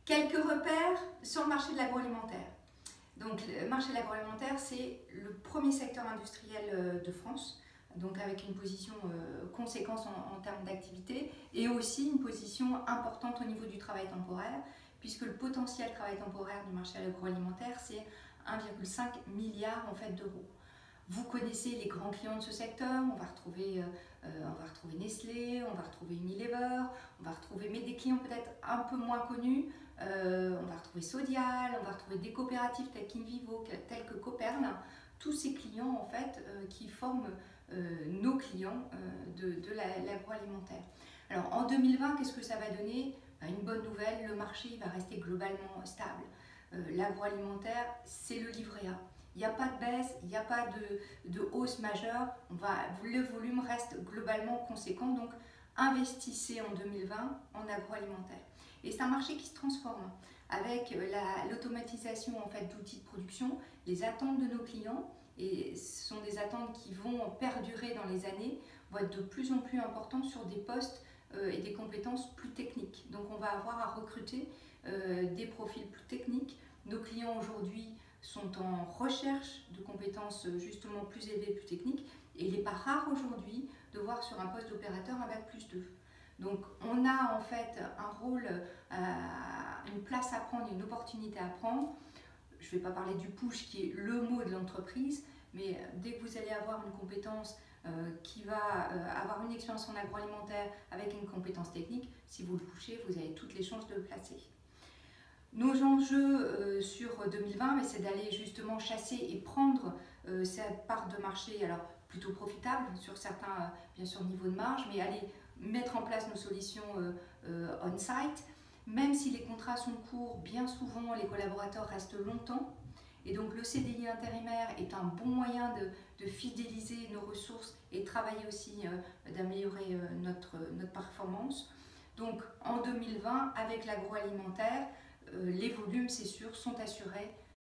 Quelques repères sur le marché de l'agroalimentaire. Donc le marché de l'agroalimentaire, c'est le premier secteur industriel de France, donc avec une position conséquente en termes d'activité et aussi une position importante au niveau du travail temporaire, puisque le potentiel travail temporaire du marché agroalimentaire, c'est 1,5 milliard en fait, d'euros. Vous connaissez les grands clients de ce secteur, on va retrouver Nestlé, on va retrouver Unilever, on va retrouver mais des clients peut-être un peu moins connus, on va retrouver Sodial, on va retrouver des coopératives telles qu'Invivo, telles que Copern, tous ces clients en fait qui forment nos clients de l'agroalimentaire. Alors en 2020, qu'est-ce que ça va donner? Une bonne nouvelle, le marché va rester globalement stable. L'agroalimentaire, c'est le livret A. Il n'y a pas de baisse, il n'y a pas de hausse majeure, le volume reste globalement conséquent, donc investissez en 2020 en agroalimentaire. Et c'est un marché qui se transforme avec l'automatisation en fait, d'outils de production, les attentes de nos clients, et ce sont des attentes qui vont perdurer dans les années, vont être de plus en plus importantes sur des postes et des compétences plus techniques. Donc on va avoir à recruter des profils plus techniques. Nos clients aujourd'hui sont en recherche de compétences justement plus élevées, plus techniques, et il n'est pas rare aujourd'hui de voir sur un poste d'opérateur un bac+2. Donc on a en fait un rôle, une place à prendre, une opportunité à prendre. Je ne vais pas parler du push qui est le mot de l'entreprise, mais dès que vous allez avoir une compétence qui va avoir une expérience en agroalimentaire avec une compétence technique, si vous le pushez, vous avez toutes les chances de le placer. Nos enjeux sur 2020, c'est d'aller justement chasser et prendre cette part de marché, alors plutôt profitable sur certains, bien sûr, niveaux de marge, mais aller mettre en place nos solutions on-site. Même si les contrats sont courts, bien souvent les collaborateurs restent longtemps. Et donc le CDI intérimaire est un bon moyen de fidéliser nos ressources et travailler aussi d'améliorer notre performance. Donc en 2020, avec l'agroalimentaire, les volumes, c'est sûr, sont assurés